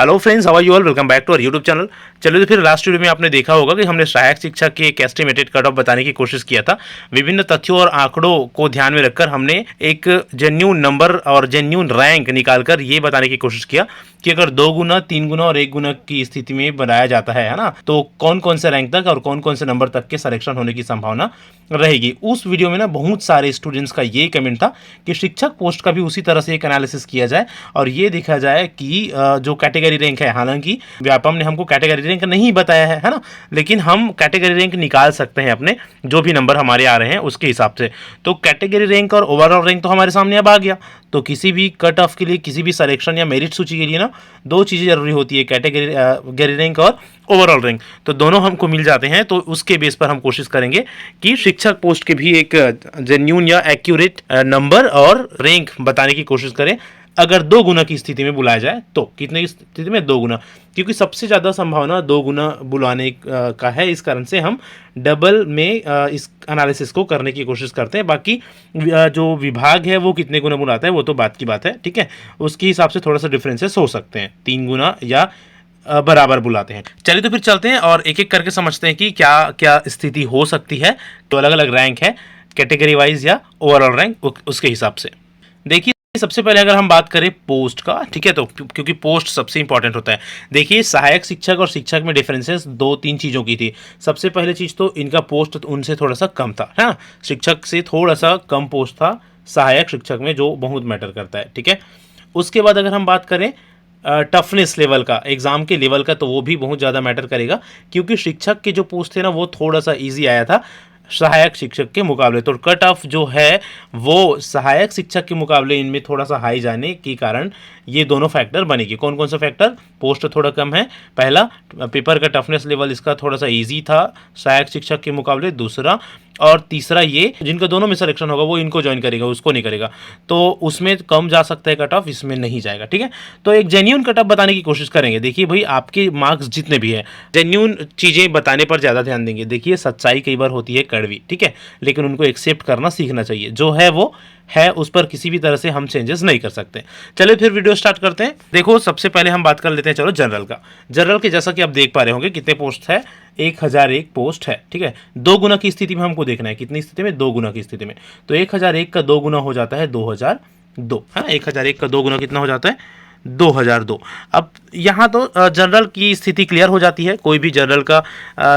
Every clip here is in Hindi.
Hello friends, how are you all. Welcome back to our YouTube channel. चलिए, तो फिर लास्ट वीडियो में आपने देखा होगा कि हमने सहायक शिक्षक के एक एस्टिमेटेड कट ऑफ बताने की कोशिश किया था। विभिन्न तथ्यों और आंकड़ों को ध्यान में रखकर हमने एक जेन्यून नंबर और जेन्यून रैंक निकालकर ये बताने की कोशिश किया कि अगर 2 गुना, 3 गुना और 1 गुना की स्थिति में बनाया जाता है ना, तो कौन कौन से रैंक तक और कौन कौन से नंबर तक के सिलेक्शन होने की संभावना रहेगी। उस वीडियो में ना बहुत सारे स्टूडेंट्स का ये कमेंट था कि शिक्षक पोस्ट का भी उसी तरह से एक एनालिसिस किया जाए और ये देखा जाए कि जो कैटेगरी रैंक है, हालांकि व्यापम ने हमको कैटेगरी रैंक नहीं बताया है ना, लेकिन हम कैटेगरी रैंक निकाल सकते हैं अपने जो भी नंबर हमारे आ रहे हैं उसके हिसाब से। तो कैटेगरी रैंक और ओवरऑल रैंक तो हमारे सामने अब आ गया। तो किसी भी कट ऑफ के लिए, किसी भी सिलेक्शन या मेरिट सूची के लिए ना 2 चीज़ें जरूरी होती है, कैटेगरी रैंक और ओवरऑल रैंक। तो दोनों हमको मिल जाते हैं, तो उसके बेस पर हम कोशिश करेंगे कि शिक्षक पोस्ट के भी एक जेन्यून या एक्यूरेट नंबर और रैंक बताने की कोशिश करें। अगर 2 गुना की स्थिति में बुलाया जाए तो कितने की स्थिति में 2 गुना, क्योंकि सबसे ज़्यादा संभावना 2 गुना बुलाने का है। इस कारण से हम डबल में इस एनालिसिस को करने की कोशिश करते हैं। बाकी जो विभाग है वो कितने गुना बुलाता है वो तो बात की बात है, ठीक है। उसके हिसाब से थोड़ा सा डिफरेंसेस हो सकते हैं, 3 गुना या बराबर बुलाते हैं। चलिए, तो फिर चलते हैं और एक एक करके समझते हैं कि क्या क्या स्थिति हो सकती है। तो अलग अलग रैंक है, कैटेगरी वाइज या ओवरऑल रैंक, उसके हिसाब से। देखिए, सबसे पहले अगर हम बात करें पोस्ट का, ठीक है, तो क्योंकि पोस्ट सबसे इंपॉर्टेंट होता है। देखिए, सहायक शिक्षक और शिक्षक में डिफरेंसेस 2-3 चीज़ों की थी। सबसे पहले चीज़ तो इनका पोस्ट उनसे थोड़ा सा कम था, है ना। शिक्षक से थोड़ा सा कम पोस्ट था सहायक शिक्षक में, जो बहुत मैटर करता है, ठीक है। उसके बाद अगर हम बात करें टफनेस लेवल का, एग्जाम के लेवल का, तो वो भी बहुत ज़्यादा मैटर करेगा, क्योंकि शिक्षक के जो पोस्ट थे ना वो थोड़ा सा ईजी आया था सहायक शिक्षक के मुकाबले। तो कट ऑफ जो है वो सहायक शिक्षक के मुकाबले इनमें थोड़ा सा हाई जाने के कारण ये दोनों फैक्टर बनेगी। कौन कौन सा फैक्टर? पोस्ट थोड़ा कम है, पहला, पेपर का टफनेस लेवल इसका थोड़ा सा इजी था सहायक शिक्षक के मुकाबले, दूसरा, और तीसरा ये जिनका दोनों में सिलेक्शन होगा वो इनको ज्वाइन करेगा, उसको नहीं करेगा, तो उसमें कम जा सकता है कट ऑफ, इसमें नहीं जाएगा, ठीक है। तो एक जेन्यून कट ऑफ बताने की कोशिश करेंगे। देखिए भाई, आपके मार्क्स जितने भी हैं, जेन्यून चीज़ें बताने पर ज़्यादा ध्यान देंगे। देखिए, सच्चाई कई बार होती है कड़वी, ठीक है, लेकिन उनको एक्सेप्ट करना सीखना चाहिए। जो है वो है, उस पर किसी भी तरह से हम चेंजेस नहीं कर सकते। चलिए फिर वीडियो स्टार्ट करते हैं। देखो, सबसे पहले हम बात कर लेते हैं, चलो, जनरल का। जनरल के जैसा कि आप देख पा रहे होंगे कितने पोस्ट है, 1001 पोस्ट है, ठीक है। 2 गुना की स्थिति में हमको देखना है, कितनी स्थिति में? 2 गुना की स्थिति में। तो 1001 का 2 गुना हो जाता है 2002, है ना। 1001 का 2 गुना कितना हो जाता है? 2002। अब यहाँ तो जनरल की स्थिति क्लियर हो जाती है। कोई भी जनरल का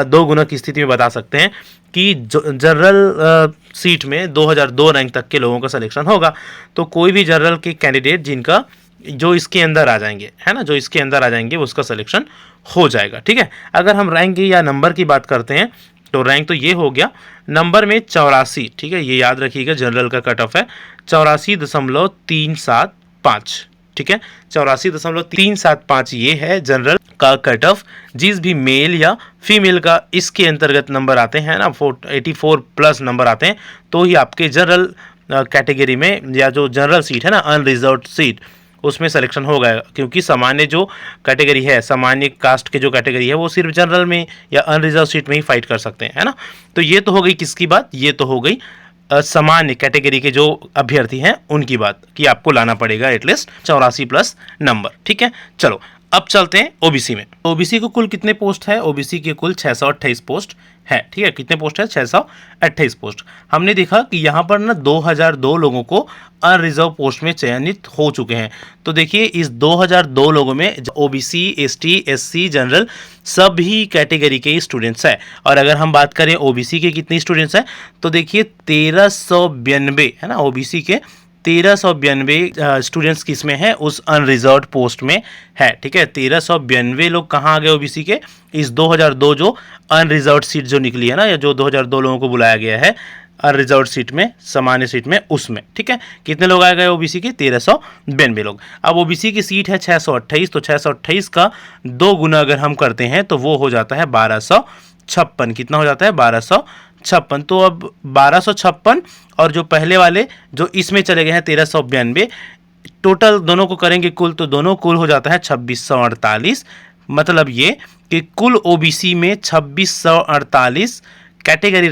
2 गुना की स्थिति में बता सकते हैं कि जनरल सीट में 2002 रैंक तक के लोगों का सिलेक्शन होगा। तो कोई भी जनरल के कैंडिडेट जिनका जो इसके अंदर आ जाएंगे, है ना, जो इसके अंदर आ जाएंगे उसका सिलेक्शन हो जाएगा, ठीक है। अगर हम रैंक या नंबर की बात करते हैं तो रैंक तो ये हो गया, नंबर में 84, ठीक है, ये याद रखिएगा, जनरल का कट ऑफ है 84.375, ठीक है। 84.375 ये है जनरल का कट ऑफ। जिस भी मेल या फीमेल का इसके अंतर्गत नंबर आते हैं ना, 84 प्लस नंबर आते हैं, तो ही आपके जनरल कैटेगरी में, या जो जनरल सीट है ना, अनरिजर्व सीट, उसमें सिलेक्शन हो गया। क्योंकि सामान्य जो कैटेगरी है, सामान्य कास्ट के जो कैटेगरी है, वो सिर्फ जनरल में या अनरिजर्व सीट में ही फाइट कर सकते हैं, है ना। तो ये तो हो गई किसकी बात? ये तो हो गई सामान्य कैटेगरी के जो अभ्यर्थी हैं उनकी बात, कि आपको लाना पड़ेगा एटलीस्ट 84 प्लस नंबर, ठीक है। चलो, अब चलते हैं ओबीसी में। ओबीसी को कुल कितने पोस्ट है? ओबीसी के कुल 628 पोस्ट है, ठीक है। कितने पोस्ट है? 628 पोस्ट। हमने देखा कि यहाँ पर ना 2002 लोगों को अनरिजर्व पोस्ट में चयनित हो चुके हैं। तो देखिए, इस 2002 लोगों में ओबीसी, एसटी, एससी, जनरल सभी कैटेगरी के स्टूडेंट्स हैं। और अगर हम बात करें ओबीसी के कितने स्टूडेंट्स हैं, तो देखिए 1392, है ना, ओबीसी के 1392 स्टूडेंट्स किस में है? उस अनरिजर्व पोस्ट में है, ठीक है। 1392 लोग कहाँ आ गए ओबीसी के? इस 2002 जो अनरिजर्व सीट जो निकली है ना, या जो 2002 लोगों को बुलाया गया है अनरिजर्व सीट में, सामान्य सीट में, उसमें, ठीक है। कितने लोग आ गए ओबीसी के? 1392 लोग। अब ओबीसी की सीट है 628, तो 628 का 2 गुना अगर हम करते हैं तो वो हो जाता है 1256। कितना हो जाता है? 1256। तो अब 1256 और जो पहले वाले जो इसमें चले गए हैं 1392, टोटल दोनों को करेंगे कुल, तो दोनों कुल हो जाता है 2648। मतलब ये कि कुल ओबीसी में 2648 कैटेगरी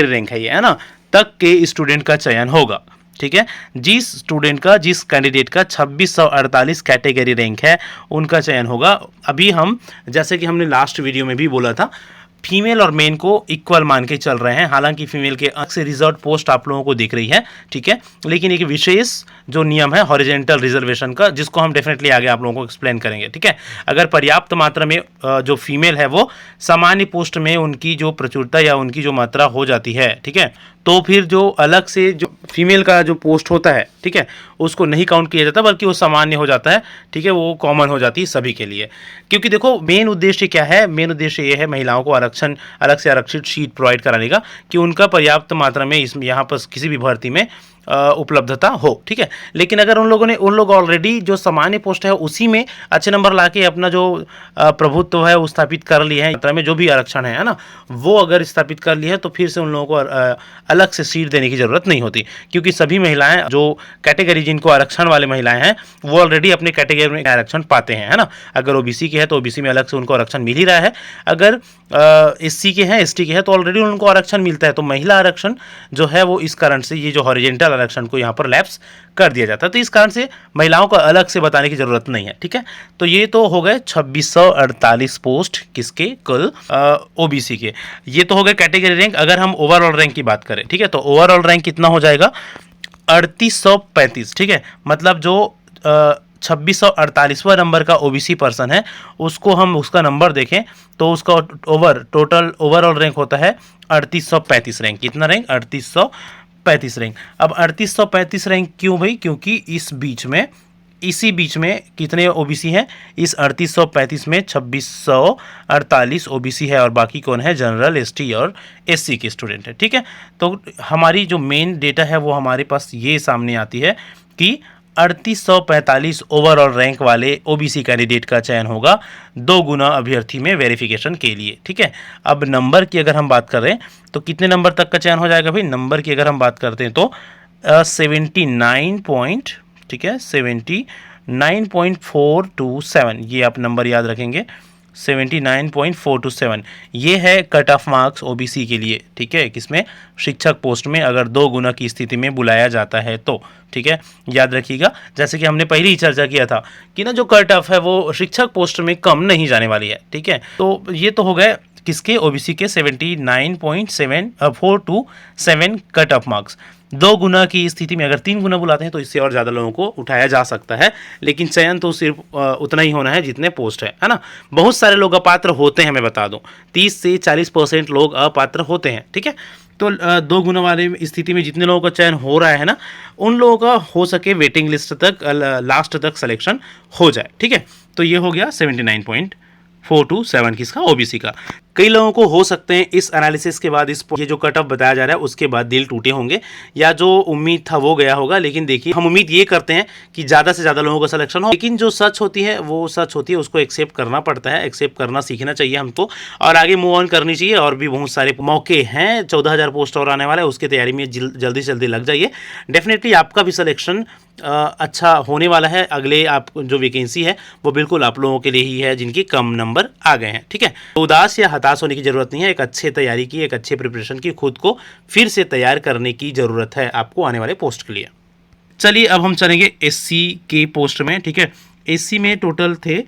रैंक है ये, है ना, तक के स्टूडेंट का चयन होगा। ठीक है। जिस स्टूडेंट का, जिस कैंडिडेट का 2648 कैटेगरी रैंक है, उनका चयन होगा। अभी हम, जैसे कि हमने लास्ट वीडियो में भी बोला था, फीमेल और मेन को इक्वल मान के चल रहे हैं। हालांकि फीमेल के अलग से रिजर्व पोस्ट आप लोगों को दिख रही है, ठीक है, लेकिन एक विशेष जो नियम है हॉरिजेंटल रिजर्वेशन का, जिसको हम डेफिनेटली आगे आप लोगों को एक्सप्लेन करेंगे, ठीक है। अगर पर्याप्त मात्रा में जो फीमेल है वो सामान्य पोस्ट में उनकी जो प्रचुरता या उनकी जो मात्रा हो जाती है, ठीक है, तो फिर जो अलग से जो फीमेल का जो पोस्ट होता है, ठीक है, उसको नहीं काउंट किया जाता, बल्कि वो सामान्य हो जाता है, ठीक है, वो कॉमन हो जाती है सभी के लिए। क्योंकि देखो मेन उद्देश्य क्या है, मेन उद्देश्य ये है महिलाओं को आरक्षण, अलग से आरक्षित सीट प्रोवाइड कराने का, कि उनका पर्याप्त मात्रा में इसमें यहाँ पर किसी भी भर्ती में उपलब्धता हो, ठीक है। लेकिन अगर उन लोग ऑलरेडी जो सामान्य पोस्ट है उसी में अच्छे नंबर लाके अपना जो प्रभुत्व है वो स्थापित कर लिए हैं, मात्रा में जो भी आरक्षण है ना, वो अगर स्थापित कर लिए हैं, तो फिर से उन लोगों को अलग से सीट देने की जरूरत नहीं होती, क्योंकि सभी महिलाएं जो कैटेगरी जिनको आरक्षण वाले महिलाएं हैं वो ऑलरेडी अपने कैटेगरी में आरक्षण पाते हैं, है ना। अगर ओबीसी के हैं तो ओबीसी में अलग से उनको आरक्षण मिल ही रहा है, अगर एससी के हैं, एसटी के हैं, तो ऑलरेडी उनको आरक्षण मिलता है। तो महिला आरक्षण जो है वो इस कारण से, ये जो हॉरिजेंटल आरक्षण को यहाँ पर लैप्स कर दिया जाता है, तो इस कारण से महिलाओं को अलग से बताने की जरूरत नहीं है, ठीक है। तो ये तो हो गए 2648 पोस्ट किसके, कुल ओबीसी के। ये तो हो गए कैटेगरी रैंक। अगर हम ओवरऑल रैंक की बात करें, ठीक है, तो ओवरऑल रैंक कितना हो जाएगा, 3835, ठीक है। मतलब जो 2648वां नंबर का ओबीसी पर्सन है, उसको हम उसका नंबर देखें तो उसका टोटल ओवरऑल रैंक होता है 3835 रैंक। कितना रैंक, 3835 रैंक। अब 3835 रैंक क्यों भाई, क्योंकि इसी बीच में कितने ओबीसी हैं, इस 3835 में 2648 ओबीसी है, और बाकी कौन है, जनरल, एसटी और एससी के स्टूडेंट है, ठीक है। तो हमारी जो मेन डेटा है वो हमारे पास ये सामने आती है कि 3845 ओवरऑल रैंक वाले ओबीसी कैंडिडेट का चयन होगा 2 गुना अभ्यर्थी में वेरिफिकेशन के लिए, ठीक है। अब नंबर की अगर हम बात करें तो कितने नंबर तक का चयन हो जाएगा भाई, नंबर की अगर हम बात करते हैं तो 79 पॉइंट, ठीक है, 79.427, ये आप नंबर याद रखेंगे, 79.427, ये है कट ऑफ मार्क्स ओबीसी के लिए, ठीक है, किसमें, शिक्षक पोस्ट में, अगर 2 गुना की स्थिति में बुलाया जाता है तो, ठीक है, याद रखिएगा। जैसे कि हमने पहले ही चर्चा किया था कि ना जो कट ऑफ है वो शिक्षक पोस्ट में कम नहीं जाने वाली है, ठीक है। तो ये तो हो गए किसके, ओबीसी के 79.427 कट ऑफ मार्क्स। 2 गुना की स्थिति में अगर 3 गुना बुलाते हैं तो इससे और ज़्यादा लोगों को उठाया जा सकता है, लेकिन चयन तो सिर्फ उतना ही होना है जितने पोस्ट है ना। बहुत सारे लोग अपात्र होते हैं, मैं बता दूं 30 से 40% लोग अपात्र होते हैं, ठीक है। तो 2 गुना वाले स्थिति में जितने लोगों का चयन हो रहा है ना, उन लोगों का हो सके वेटिंग लिस्ट तक, लास्ट तक सिलेक्शन हो जाए, ठीक है। तो ये हो गया 79.427 किसका, ओबीसी का। कई लोगों को हो सकते हैं इस एनालिसिस के बाद, ये जो कट ऑफ बताया जा रहा है उसके बाद दिल टूटे होंगे, या जो उम्मीद था वो गया होगा। लेकिन देखिए, हम उम्मीद ये करते हैं कि ज़्यादा से ज़्यादा लोगों का सिलेक्शन हो, लेकिन जो सच होती है वो सच होती है, उसको एक्सेप्ट करना पड़ता है, एक्सेप्ट करना सीखना चाहिए हमको, और आगे मूव ऑन करनी चाहिए। और भी बहुत सारे मौके हैं, 14,000 पोस्ट और आने वाला है, उसकी तैयारी में जल्दी से जल्दी लग जाइए। डेफिनेटली आपका भी सिलेक्शन अच्छा होने वाला है। अगले आप जो वैकेंसी है वो बिल्कुल आप लोगों के लिए ही है जिनके कम नंबर आ गए हैं, ठीक है। तो उदास या हताश होने की जरूरत नहीं है, एक अच्छे तैयारी की, एक अच्छे प्रिपरेशन की, खुद को फिर से तैयार करने की जरूरत है आपको आने वाले पोस्ट के लिए। चलिए अब हम चलेंगे एससी के पोस्ट में, ठीक है। एससी में टोटल थे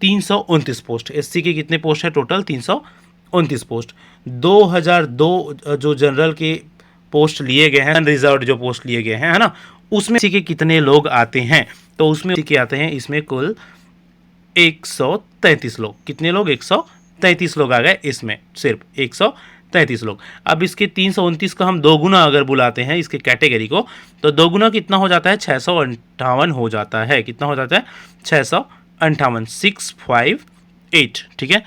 329 पोस्ट। एससी के कितने पोस्ट है टोटल, 329 पोस्ट। 2002 जो जनरल के पोस्ट लिए गए हैं, अनरिजर्व्ड जो पोस्ट लिए गए हैं, है ना, उसमें के कितने लोग आते हैं, तो उसमें के आते हैं इसमें कुल 133 लोग। कितने लोग, 133 लोग आ गए इसमें, सिर्फ 133 लोग। अब इसके 329 का हम 2 गुना अगर बुलाते हैं इसके कैटेगरी को, तो 2 गुना कितना हो जाता है, 658 हो जाता है। कितना हो जाता है, 658, 658, ठीक है।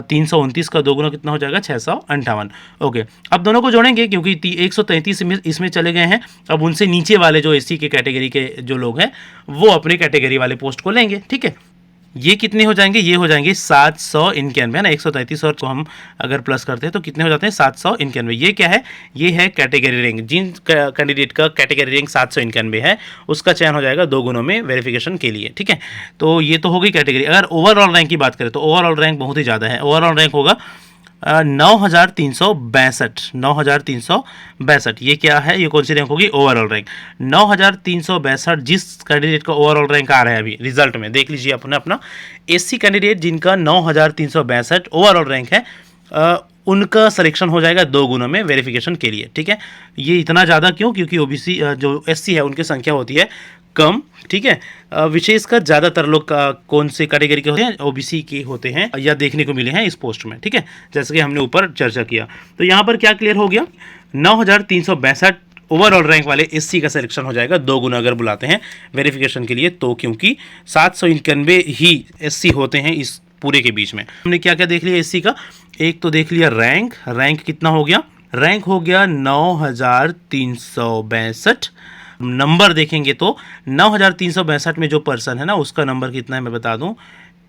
329 का 2 गुना कितना हो जाएगा, 658। ओके, अब दोनों को जोड़ेंगे क्योंकि 133 इसमें चले गए हैं। अब उनसे नीचे वाले जो एससी के कैटेगरी के जो लोग हैं वो अपने कैटेगरी वाले पोस्ट को लेंगे, ठीक है। ये कितने हो जाएंगे, ये हो जाएंगे 791, है ना। 133 और को हम अगर प्लस करते हैं तो कितने हो जाते हैं, 791। ये क्या है, ये है कैटेगरी रैंक। जिन कैंडिडेट का कैटेगरी रैंक 791 है उसका चयन हो जाएगा 2 गुणों में वेरिफिकेशन के लिए, ठीक है। तो ये तो हो गई कैटेगरी। अगर ओवरऑल रैंक की बात करें तो ओवरऑल रैंक बहुत ही ज़्यादा है। ओवरऑल रैंक होगा 9,362 ये क्या है, ये कौन सी रैंक होगी, ओवरऑल रैंक 9,362 जिस कैंडिडेट का ओवरऑल रैंक आ रहा है अभी रिजल्ट में, देख लीजिए अपने अपना एससी कैंडिडेट जिनका 9,362 ओवरऑल रैंक है, उनका सिलेक्शन हो जाएगा 2 गुना में वेरिफिकेशन के लिए। ठीक है, ये इतना ज़्यादा क्यों, क्योंकि ओबीसी जो एससी है उनकी संख्या होती है कम। ठीक है, विशेषकर ज़्यादातर लोग कौन से कैटेगरी के होते हैं, ओबीसी के होते हैं या देखने को मिले हैं इस पोस्ट में। ठीक है, जैसे कि हमने ऊपर चर्चा किया। तो यहाँ पर क्या क्लियर हो गया, 9,362 ओवरऑल रैंक वाले एससी का सिलेक्शन हो जाएगा 2 गुना अगर बुलाते हैं वेरिफिकेशन के लिए, तो क्योंकि 791 ही एससी होते हैं इस पूरे के बीच में। हमने क्या क्या देख लिया एससी का, एक तो देख लिया रैंक, रैंक कितना हो गया, रैंक हो गया 9,362। नंबर देखेंगे तो 9,362 में जो पर्सन है ना उसका नंबर कितना है मैं बता दूं,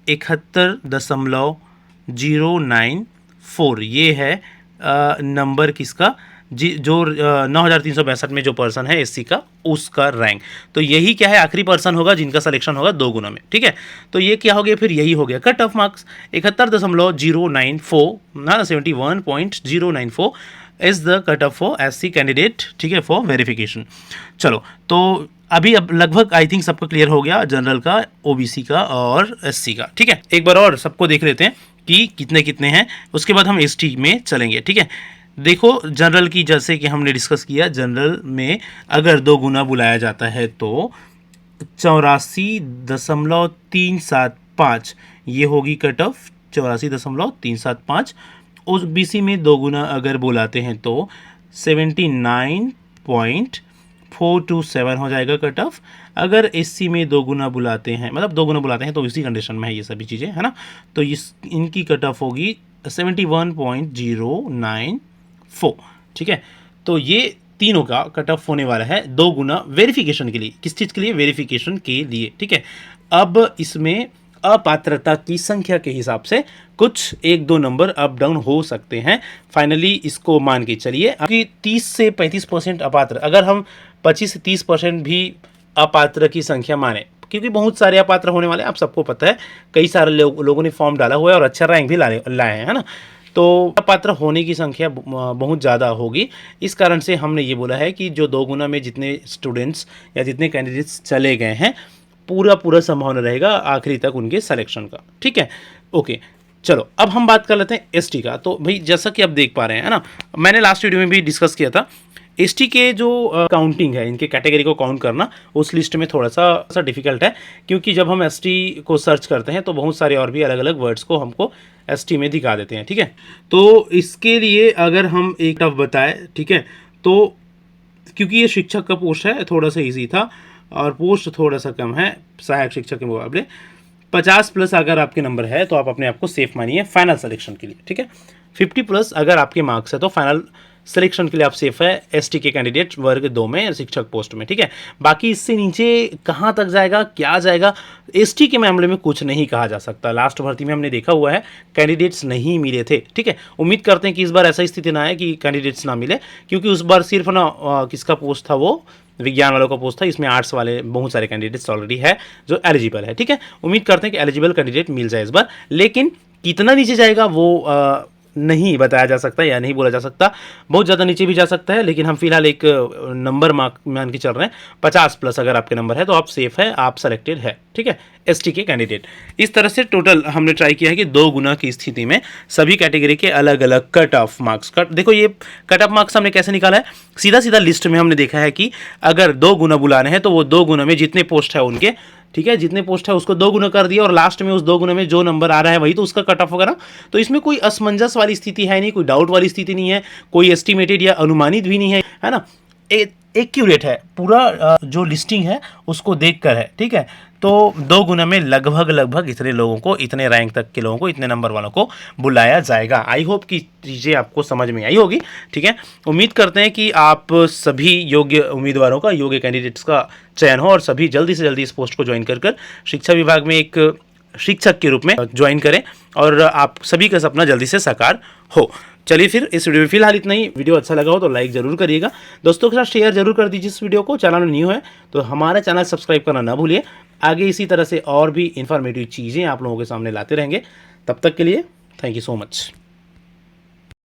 71.094 ये है नंबर किसका, जो 9,362 में जो पर्सन है एससी का उसका रैंक। तो यही क्या है, आखिरी पर्सन होगा जिनका सिलेक्शन होगा 2 गुना में। ठीक है, तो ये क्या हो गया, फिर यही हो गया कट ऑफ मार्क्स 71.094 ना 71.094 is the cut off for SC candidate. ठीक है, फॉर वेरिफिकेशन। चलो, तो अभी अब लगभग आई थिंक सबको क्लियर हो गया, जनरल का, ओबीसी का और एससी का। ठीक है, एक बार और सबको देख लेते हैं कि कितने कितने हैं, उसके बाद हम एसटी में चलेंगे। ठीक है, देखो जनरल की जैसे कि हमने डिस्कस किया, जनरल में अगर 2 गुना बुलाया जाता है तो 84.375 ये होगी कट ऑफ, 84.375। ओबीसी में 2 गुना अगर बुलाते हैं तो 79.427 हो जाएगा कट ऑफ। अगर एससी में 2 गुना बुलाते हैं, मतलब 2 गुना बुलाते हैं तो इसी कंडीशन में है ये सभी चीज़ें, है ना, तो इनकी कट ऑफ होगी 71.094। ठीक है, तो ये तीनों का कट ऑफ होने वाला है 2 गुना वेरिफिकेशन के लिए। किस चीज़ के लिए, वेरिफिकेशन के लिए। ठीक है, अब इसमें अपात्रता की संख्या के हिसाब से कुछ 1-2 नंबर अप डाउन हो सकते हैं। फाइनली इसको मान के चलिए कि 30 से 35% अपात्र, अगर हम 25 से 30% भी अपात्र की संख्या माने, क्योंकि बहुत सारे अपात्र होने वाले हैं, आप सबको पता है, कई सारे लोगों ने फॉर्म डाला हुआ है और अच्छा रैंक भी लाए हैं, है ना, तो अपात्र होने की संख्या बहुत ज़्यादा होगी। इस कारण से हमने ये बोला है कि जो 2 गुना में जितने स्टूडेंट्स या जितने कैंडिडेट्स चले गए हैं, पूरा संभावना रहेगा आखिरी तक उनके सिलेक्शन का। ठीक है, ओके, चलो अब हम बात कर लेते हैं एसटी का। तो भाई जैसा कि आप देख पा रहे हैं, है ना, मैंने लास्ट वीडियो में भी डिस्कस किया था, एसटी के जो काउंटिंग है, इनके कैटेगरी को काउंट करना उस लिस्ट में थोड़ा सा डिफिकल्ट है, क्योंकि जब हम एसटी को सर्च करते हैं तो बहुत सारे और भी अलग अलग वर्ड्स को हमको एसटी में दिखा देते हैं। ठीक है, तो इसके लिए अगर हम एक टफ बताएं, ठीक है, तो क्योंकि ये शिक्षक का पोस्ट है, थोड़ा सा ईजी था और पोस्ट थोड़ा सा कम है सहायक शिक्षक के मुकाबले। 50+ अगर आपके नंबर है तो आप अपने आप को सेफ मानिए फाइनल सिलेक्शन के लिए। ठीक है, 50+ अगर आपके मार्क्स है तो फाइनल सिलेक्शन के लिए आप सेफ है एसटी के कैंडिडेट वर्ग 2 में शिक्षक पोस्ट में। ठीक है, बाकी इससे नीचे कहाँ तक जाएगा, क्या जाएगा, एसटी के मामले में कुछ नहीं कहा जा सकता। लास्ट भर्ती में हमने देखा हुआ है कैंडिडेट्स नहीं मिले थे। ठीक है, उम्मीद करते हैं कि इस बार ऐसा स्थिति ना आए कि कैंडिडेट्स ना मिले, क्योंकि उस बार सिर्फ ना किसका पोस्ट था, वो विज्ञान वालों का पोस्ट था, इसमें आर्ट्स वाले बहुत सारे कैंडिडेट्स ऑलरेडी है जो एलिजिबल है। ठीक है, उम्मीद करते हैं कि एलिजिबल कैंडिडेट मिल जाए इस बार, लेकिन कितना नीचे जाएगा वो नहीं बताया जा सकता या नहीं बोला जा सकता, बहुत ज़्यादा नीचे भी जा सकता है, लेकिन हम फिलहाल एक नंबर मार्क मान के चल रहे हैं 50+ अगर आपके नंबर है तो आप सेफ है, आप सेलेक्टेड है। ठीक है, एसटी के कैंडिडेट। इस तरह से टोटल हमने ट्राई किया है कि 2 गुना की स्थिति में सभी कैटेगरी के अलग अलग कट ऑफ मार्क्स देखो ये कट ऑफ मार्क्स हमने कैसे निकाला है, सीधा लिस्ट में हमने देखा है कि अगर 2 गुना बुलाने हैं तो वो 2 गुना में जितने पोस्ट है उनके, ठीक है, जितने पोस्ट है उसको 2 गुना कर दिया और लास्ट में उस 2 गुना में जो नंबर आ रहा है वही तो उसका कट ऑफ होगा ना। तो इसमें कोई असमंजस वाली स्थिति है नहीं, कोई डाउट वाली स्थिति नहीं है, कोई एस्टिमेटेड या अनुमानित भी नहीं है ना, एक्यूरेट है, पूरा जो लिस्टिंग है उसको देखकर है। ठीक है, तो 2 गुना में लगभग इतने लोगों को, इतने रैंक तक के लोगों को, इतने नंबर वालों को बुलाया जाएगा। आई होप कि चीज़ें आपको समझ में आई होगी। ठीक है, उम्मीद करते हैं कि आप सभी योग्य उम्मीदवारों का, योग्य कैंडिडेट्स का चयन हो और सभी जल्दी से जल्दी इस पोस्ट को ज्वाइन कर शिक्षा विभाग में एक शिक्षक के रूप में ज्वाइन करें और आप सभी का सपना जल्दी से साकार हो। चलिए फिर इस वीडियो में फिलहाल इतना ही। वीडियो अच्छा लगा हो तो लाइक जरूर करिएगा, दोस्तों के साथ शेयर जरूर कर दीजिए इस वीडियो को। चैनल में न्यू है तो हमारा चैनल सब्सक्राइब करना ना भूलिए। आगे इसी तरह से और भी इंफॉर्मेटिव चीज़ें आप लोगों के सामने लाते रहेंगे। तब तक के लिए थैंक यू सो मच।